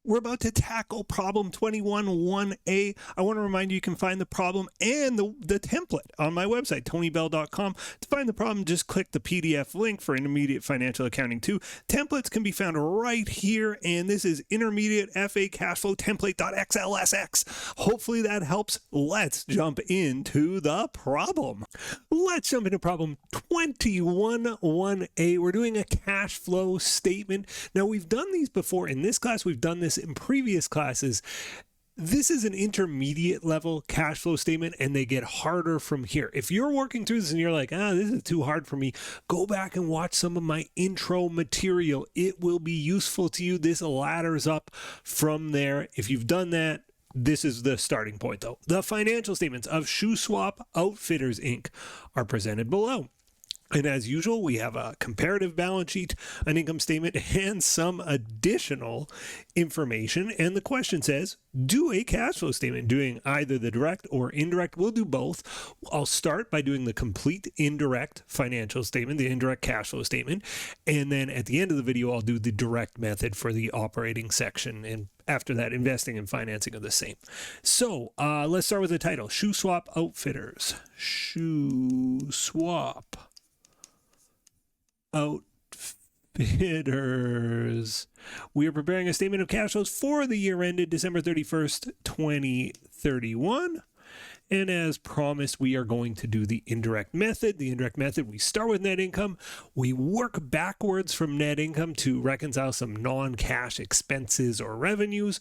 We're about to tackle problem 21-1A. I want to remind you can find the problem and the template on my website, tonybell.com. To find the problem, just click the PDF link for Intermediate Financial Accounting 2. Templates can be found right here, and this is Intermediate FA Cashflow Template.xlsx. Hopefully that helps. Let's jump into the problem. Let's jump into problem 21-1A. We're doing a cash flow statement. Now, we've done these before. In this class, we've done this in previous classes. This is an intermediate level cash flow statement, and they get harder from here. If you're working through this and you're like, this is too hard for me, go back and watch some of my intro material. It will be useful to you. This ladders up from there. If you've done that, this is the starting point, though. The financial statements of Shoe Swap Outfitters, Inc. are presented below. And as usual, we have a comparative balance sheet, an income statement, and some additional information. And the question says, do a cash flow statement, doing either the direct or indirect. We'll do both. I'll start by doing the complete indirect financial statement, the indirect cash flow statement. And then at the end of the video, I'll do the direct method for the operating section. And after that, investing and financing are the same. So let's start with the title, Shoe Swap Outfitters. Shoe Swap Outfitters. We are preparing a statement of cash flows for the year ended December 31st, 2031. And as promised, we are going to do the indirect method. The indirect method, we start with net income. We work backwards from net income to reconcile some non-cash expenses or revenues.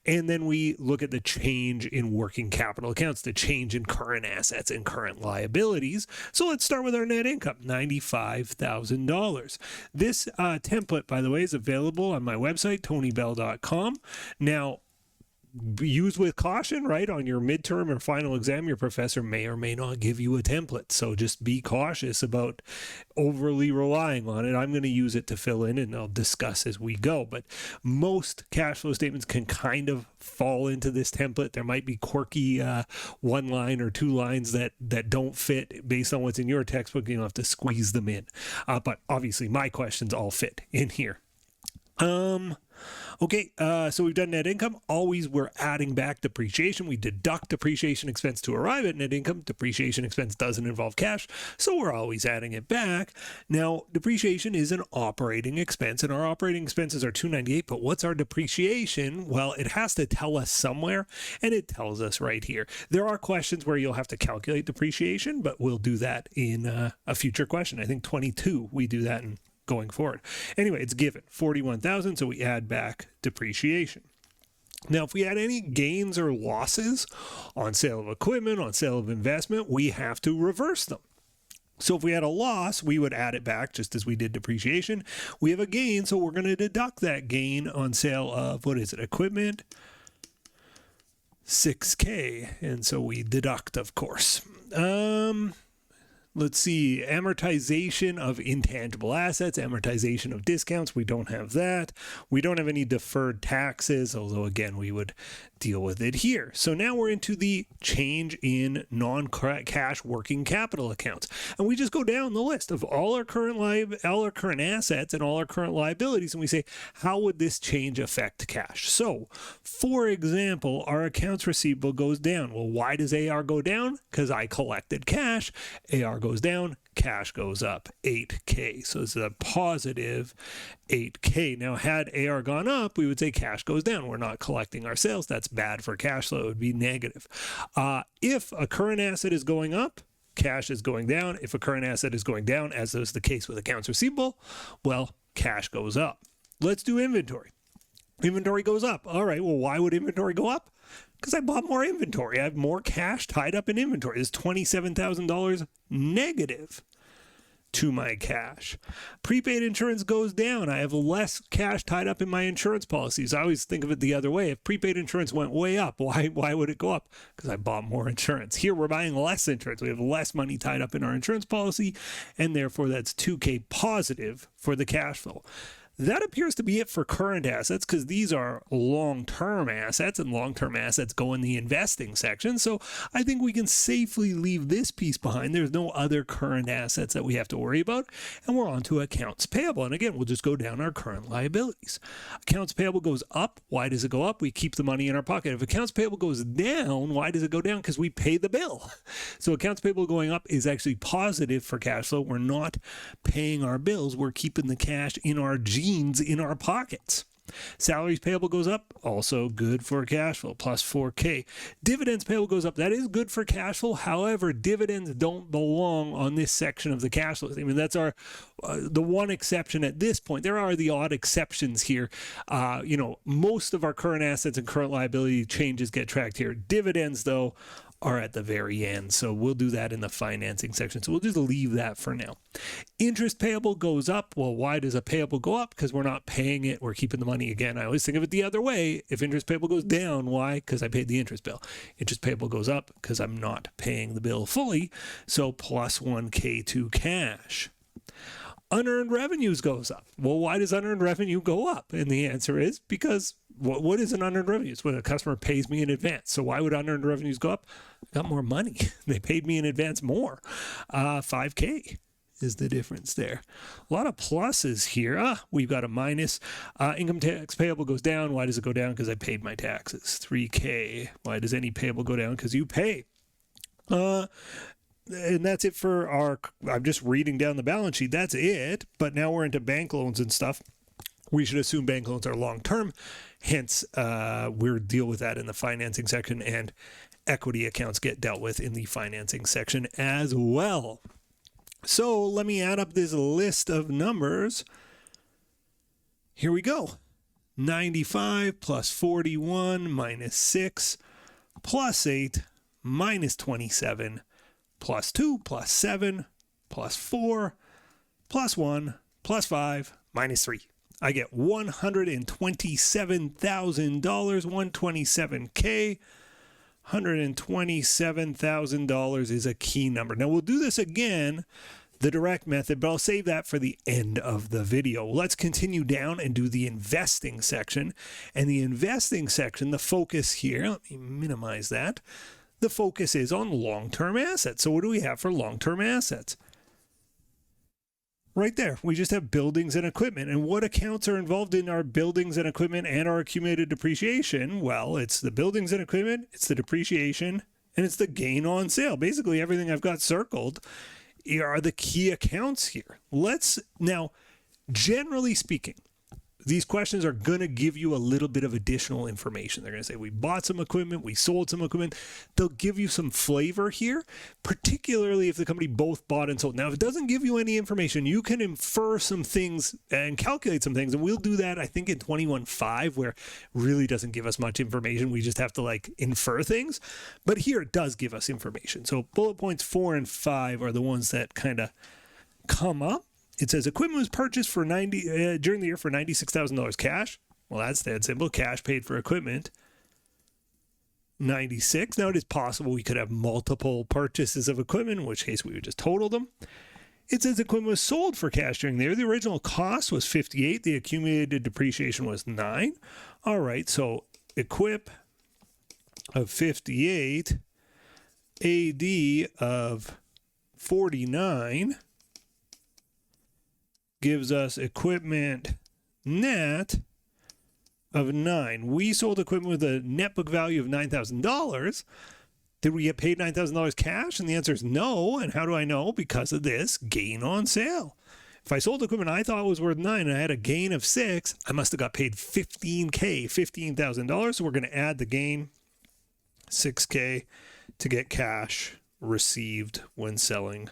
And then we look at the change in working capital accounts, the change in current assets and current liabilities. So let's start with our net income, $95,000. This template, by the way, is available on my website, tonybell.com. Now, use with caution, right? On your midterm or final exam, your professor may or may not give you a template. So just be cautious about overly relying on it. I'm going to use it to fill in, and I'll discuss as we go. But most cash flow statements can kind of fall into this template. There might be quirky one line or two lines that don't fit based on what's in your textbook. You'll have to squeeze them in. But obviously my questions all fit in here. Okay, so we've done net income. Always we're adding back depreciation. We deduct depreciation expense to arrive at net income. Depreciation expense doesn't involve cash, so we're always adding it back. Now, depreciation is an operating expense, and our operating expenses are $298, but what's our depreciation? Well, it has to tell us somewhere, and it tells us right here. There are questions where you'll have to calculate depreciation, but we'll do that in a future question. I think 22, we do that in going forward. Anyway, it's given $41,000, so we add back depreciation. Now, if we had any gains or losses on sale of equipment, on sale of investment, we have to reverse them. So if we had a loss, we would add it back just as we did depreciation. We have a gain, so we're going to deduct that gain on sale of, equipment, $6K. And so we deduct, of course. Let's see, amortization of intangible assets, amortization of discounts. We don't have that. We don't have any deferred taxes, although again, we would deal with it here. So now we're into the change in non-cash working capital accounts. And we just go down the list of all our current assets and all our current liabilities. And we say, how would this change affect cash? So for example, our accounts receivable goes down. Well, why does AR go down? Because I collected cash. AR goes down, cash goes up, $8K. So it's a positive $8K. Now, had AR gone up, we would say cash goes down. We're not collecting our sales. That's bad for cash flow. It would be negative. If a current asset is going up, cash is going down. If a current asset is going down, as is the case with accounts receivable, well, cash goes up. Let's do inventory. Inventory goes up. All right, well, why would inventory go up? Because I bought more inventory. I have more cash tied up in inventory. It's $27,000 negative to my cash. Prepaid insurance goes down. I have less cash tied up in my insurance policies. I always think of it the other way. If prepaid insurance went way up, why would it go up? Because I bought more insurance. Here we're buying less insurance. We have less money tied up in our insurance policy, and therefore that's $2K positive for the cash flow. That appears to be it for current assets, because these are long-term assets, and long-term assets go in the investing section. So I think we can safely leave this piece behind. There's no other current assets that we have to worry about. And we're on to accounts payable. And again, we'll just go down our current liabilities. Accounts payable goes up. Why does it go up? We keep the money in our pocket. If accounts payable goes down, why does it go down? Because we pay the bill. So accounts payable going up is actually positive for cash flow. We're not paying our bills. We're keeping the cash in our jeans, in our pockets. Salaries payable goes up, also good for cash flow, plus 4K. Dividends payable goes up. That is good for cash flow. However, dividends don't belong on this section of the cash flow. I mean, that's our the one exception at this point. There are the odd exceptions here. Most of our current assets and current liability changes get tracked here. Dividends, though, are at the very end. So we'll do that in the financing section. So we'll just leave that for now. Interest payable goes up. Well, why does a payable go up? Because we're not paying it. We're keeping the money. Again, I always think of it the other way. If interest payable goes down, why? Because I paid the interest bill. Interest payable goes up because I'm not paying the bill fully. So plus 1K to cash. Unearned revenues goes up. Well, why does unearned revenue go up? And the answer is because what is an unearned revenue? It's when a customer pays me in advance. So why would unearned revenues go up? I got more money. They paid me in advance more. 5K is the difference there. A lot of pluses here. We've got a minus. Income tax payable goes down. Why does it go down? Because I paid my taxes. 3K. Why does any payable go down? Because you pay. And that's it for our, I'm just reading down the balance sheet. That's it. But now we're into bank loans and stuff. We should assume bank loans are long-term. Hence, we'll deal with that in the financing section, and equity accounts get dealt with in the financing section as well. So let me add up this list of numbers. Here we go. 95 plus 41 minus 6 plus 8 minus 27 plus 2 plus 7 plus 4 plus 1 plus 5 minus 3. I get $127,000, 127K. $127,000 is a key number. Now we'll do this again, the direct method, but I'll save that for the end of the video. Let's continue down and do the investing section. And the investing section, the focus here, let me minimize that. The focus is on long-term assets. So what do we have for long-term assets? Right there, we just have buildings and equipment. And what accounts are involved in our buildings and equipment and our accumulated depreciation? Well, it's the buildings and equipment, it's the depreciation, and it's the gain on sale. Basically, everything I've got circled are the key accounts here. Let's now, generally speaking, these questions are going to give you a little bit of additional information. They're going to say, we bought some equipment, we sold some equipment. They'll give you some flavor here, particularly if the company both bought and sold. Now, if it doesn't give you any information, you can infer some things and calculate some things. And we'll do that, I think, in 21.5, where it really doesn't give us much information. We just have to infer things. But here it does give us information. So bullet points 4 and 5 are the ones that kind of come up. It says equipment was purchased for during the year for $96,000 cash. Well, that's that simple. Cash paid for equipment. 96. Now, it is possible we could have multiple purchases of equipment, in which case we would just total them. It says equipment was sold for cash during the year. The original cost was 58. The accumulated depreciation was 9. All right, so equip of 58, AD of 49 gives us equipment net of 9. We sold equipment with a net book value of $9,000. Did we get paid $9,000 cash? And the answer is no. And how do I know? Because of this gain on sale. If I sold equipment I thought was worth 9 and I had a gain of 6, I must have got paid $15,000. So we're going to add the gain, 6K, to get cash received when selling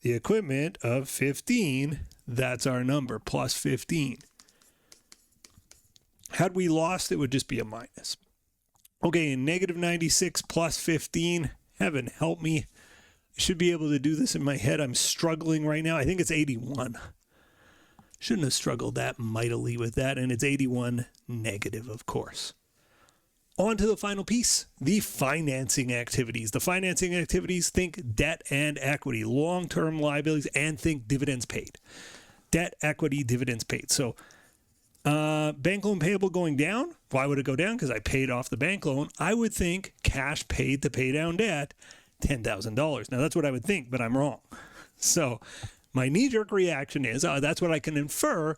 the equipment of 15. That's our number, plus 15. Had we lost, it would just be a minus. Okay, negative 96 plus 15. Heaven help me. I should be able to do this in my head. I'm struggling right now. I think it's 81. Shouldn't have struggled that mightily with that. And it's 81 negative, of course. On to the final piece, the financing activities. The financing activities, think debt and equity, long-term liabilities, and think dividends paid. debt, equity, dividends paid. So bank loan payable going down. Why would it go down? Because I paid off the bank loan. I would think cash paid to pay down debt, $10,000. Now that's what I would think, but I'm wrong. So my knee-jerk reaction is, that's what I can infer.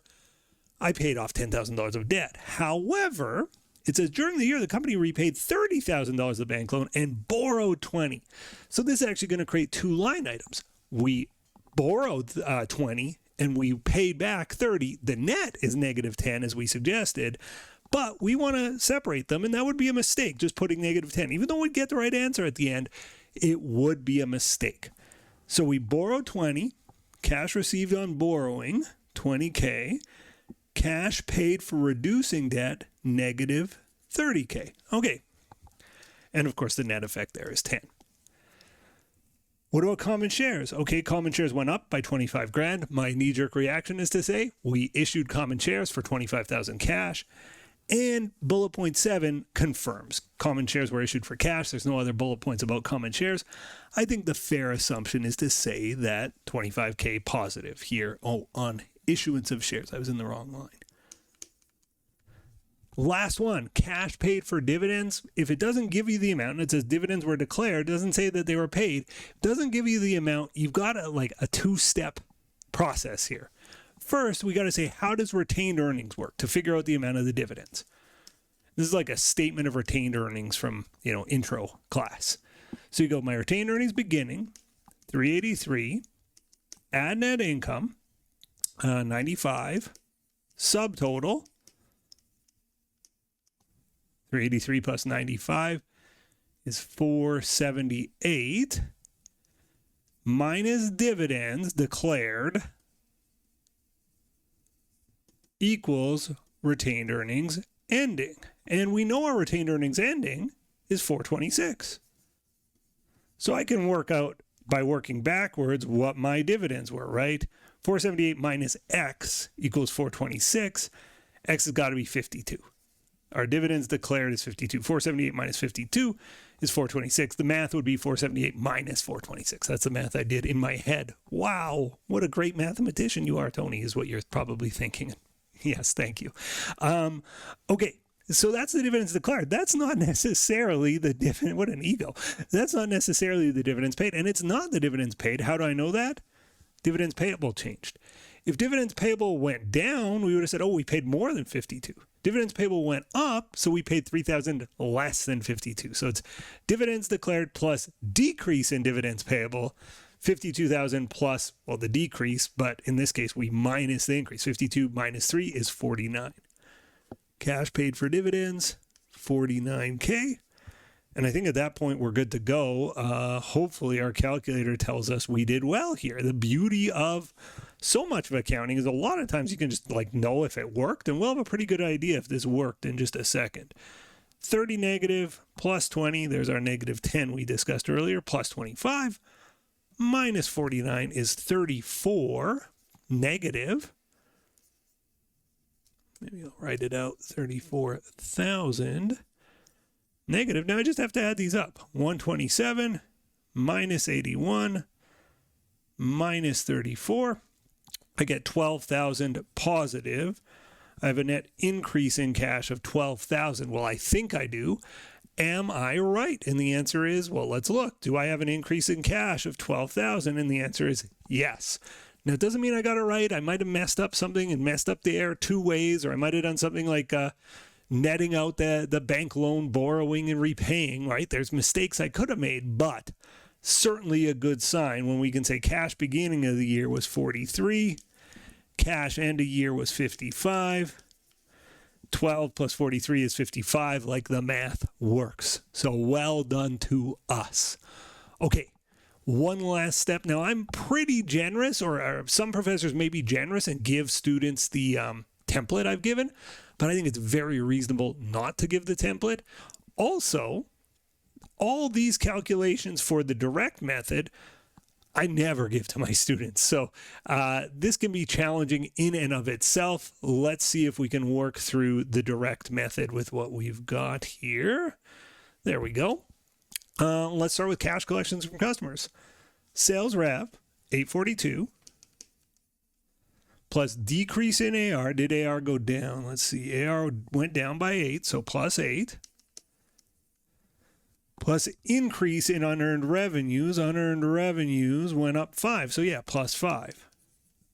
I paid off $10,000 of debt. However, it says during the year, the company repaid $30,000 of the bank loan and borrowed $20,000. So this is actually going to create two line items. We borrowed $20,000 and we paid back $30,000. The net is negative $10,000 as we suggested, but we want to separate them, and that would be a mistake, just putting negative $10,000. Even though we'd get the right answer at the end, it would be a mistake. So we borrowed $20,000, cash received on borrowing, $20K, cash paid for reducing debt, negative $30K. Okay. And of course, the net effect there is 10. What about common shares? Okay, common shares went up by 25 grand. My knee-jerk reaction is to say we issued common shares for 25,000 cash. And bullet point 7 confirms common shares were issued for cash. There's no other bullet points about common shares. I think the fair assumption is to say that 25K positive here on issuance of shares. I was in the wrong line. Last one, cash paid for dividends. If it doesn't give you the amount, and it says dividends were declared, doesn't say that they were paid, doesn't give you the amount, you've got a two-step process here. First, we got to say, how does retained earnings work to figure out the amount of the dividends? This is like a statement of retained earnings from, intro class. So you go, my retained earnings beginning, 383, add net income, 95, subtotal, 383 plus 95 is 478, minus dividends declared equals retained earnings ending. And we know our retained earnings ending is 426. So I can work out by working backwards what my dividends were, right? 478 minus X equals 426. X has got to be 52. Our dividends declared is 52. 478 minus 52 is 426. The math would be 478 minus 426. That's the math I did in my head. Wow, what a great mathematician you are, Tony, is what you're probably thinking. Yes, thank you. Okay, so that's the dividends declared. That's not necessarily the dividend. What an ego. That's not necessarily the dividends paid. And it's not the dividends paid. How do I know that? Dividends payable changed. If dividends payable went down, we would have said, we paid more than 52. Dividends payable went up, so we paid 3,000 less than 52. So it's dividends declared plus decrease in dividends payable, 52,000 plus, the decrease, but in this case, we minus the increase. 52 minus 3 is 49. Cash paid for dividends, 49K. And I think at that point, we're good to go. Hopefully, our calculator tells us we did well here. The beauty of so much of accounting is a lot of times you can just know if it worked, and we'll have a pretty good idea if this worked in just a second. 30 negative plus 20, there's our negative 10 we discussed earlier, plus 25, minus 49 is 34 negative. Maybe I'll write it out, 34,000 negative. Now I just have to add these up. 127 minus 81 minus 34. I get 12,000 positive. I have a net increase in cash of 12,000. Well, I think I do. Am I right? And the answer is, let's look. Do I have an increase in cash of 12,000? And the answer is yes. Now, it doesn't mean I got it right. I might have messed up something and messed up the error two ways, or I might have done something like netting out the bank loan borrowing and repaying, right? There's mistakes I could have made, but certainly a good sign when we can say cash beginning of the year was 43, cash end of year was 55, 12 plus 43 is 55, like the math works. So well done to us. Okay, one last step. Now, I'm pretty generous, or some professors may be generous and give students the template I've given, but I think it's very reasonable not to give the template. Also, all these calculations for the direct method, I never give to my students. So this can be challenging in and of itself. Let's see if we can work through the direct method with what we've got here. There we go. Let's start with cash collections from customers. Sales rep, 842, plus decrease in AR. Did AR go down? Let's see. AR went down by 8, so plus 8. Plus increase in unearned revenues. Unearned revenues went up 5, so yeah, plus 5.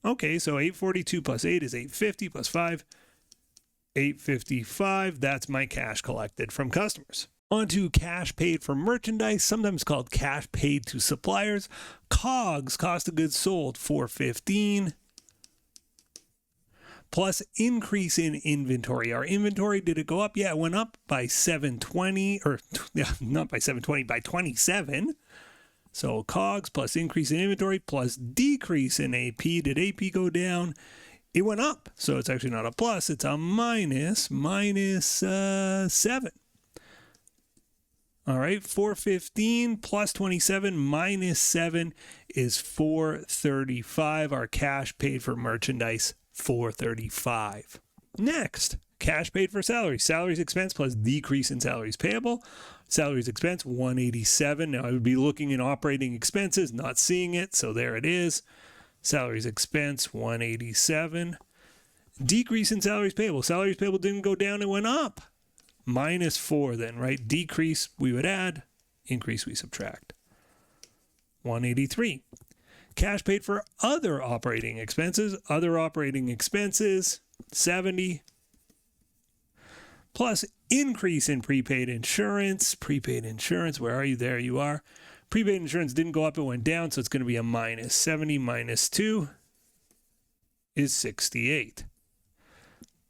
Okay, so 842 plus 8 is 850 plus 5. 855, that's my cash collected from customers. On to cash paid for merchandise, sometimes called cash paid to suppliers. COGS, cost of goods sold, 415. Plus increase in inventory. Our inventory, did it go up? Yeah, it went up by 720, or yeah, not by 720, by 27. So COGS plus increase in inventory plus decrease in AP. Did AP go down? It went up. So it's actually not a plus, it's a minus 7. All right, 415 plus 27 minus 7 is 435. Our cash paid for merchandise, 435. Next, cash paid for salaries. Salaries expense plus decrease in salaries payable. Salaries expense, 187. Now I would be looking in operating expenses, not seeing it, so there it is. Salaries expense, 187. Decrease in salaries payable. Salaries payable didn't go down, it went up. Minus 4 then, right? Decrease we would add, increase we subtract. 183. Cash paid for other operating expenses. Other operating expenses, 70. Plus increase in prepaid insurance. Prepaid insurance, where are you? There you are. Prepaid insurance didn't go up, it went down, so it's going to be a minus 70 minus 2 is 68.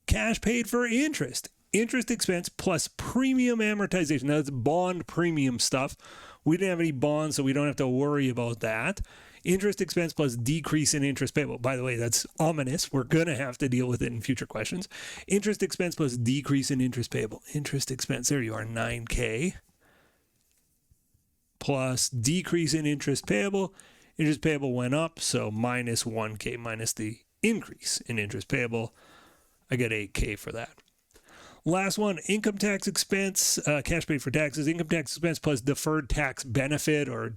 Cash paid for interest. Interest expense plus premium amortization. Now, that's bond premium stuff. We didn't have any bonds, so we don't have to worry about that. Interest expense plus decrease in interest payable. By the way, that's ominous. We're going to have to deal with it in future questions. Interest expense plus decrease in interest payable. Interest expense, there you are, 9K. Plus decrease in interest payable. Interest payable went up, so minus 1K minus the increase in interest payable. I get 8K for that. Last one, income tax expense, cash paid for taxes, income tax expense plus deferred tax benefit or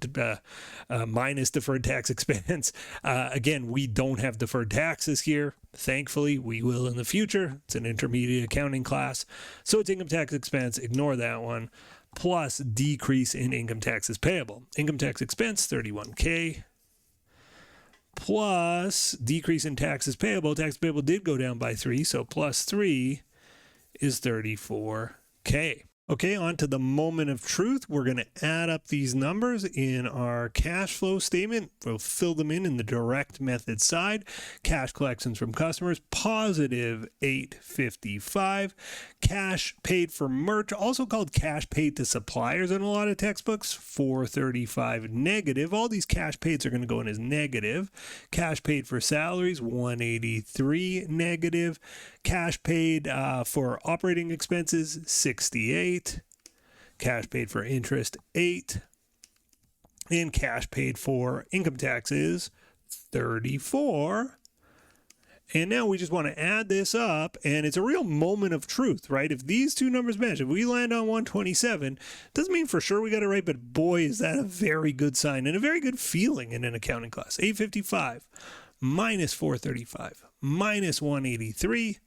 minus deferred tax expense. Again, we don't have deferred taxes here. Thankfully, we will in the future. It's an intermediate accounting class. So it's income tax expense, ignore that one, plus decrease in income taxes payable. Income tax expense, 31K. Plus decrease in taxes payable. Tax payable did go down by 3, so plus 3 is 34K. Okay, on to the moment of truth. We're going to add up these numbers in our cash flow statement. We'll fill them in the direct method side. Cash collections from customers, positive 855. Cash paid for merch, also called cash paid to suppliers in a lot of textbooks, 435 negative. All these cash paids are going to go in as negative. Cash paid for salaries, 183 negative. Cash paid for operating expenses, 68. Cash paid for interest, 8. And cash paid for income taxes, 34. And now we just want to add this up, and it's a real moment of truth, right? If these two numbers match, if we land on 127, doesn't mean for sure we got it right, but boy, is that a very good sign and a very good feeling in an accounting class. 855 minus 435 minus 183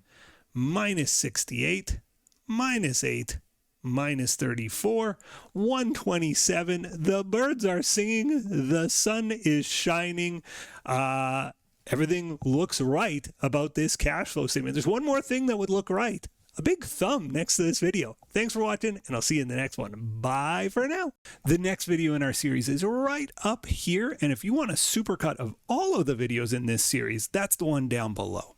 minus 68 minus 8 minus 34, 127. The birds are singing. The sun is shining. Everything looks right about this cash flow statement. There's one more thing that would look right. A big thumb next to this video. Thanks for watching, and I'll see you in the next one. Bye for now. The next video in our series is right up here, and if you want a supercut of all of the videos in this series, that's the one down below.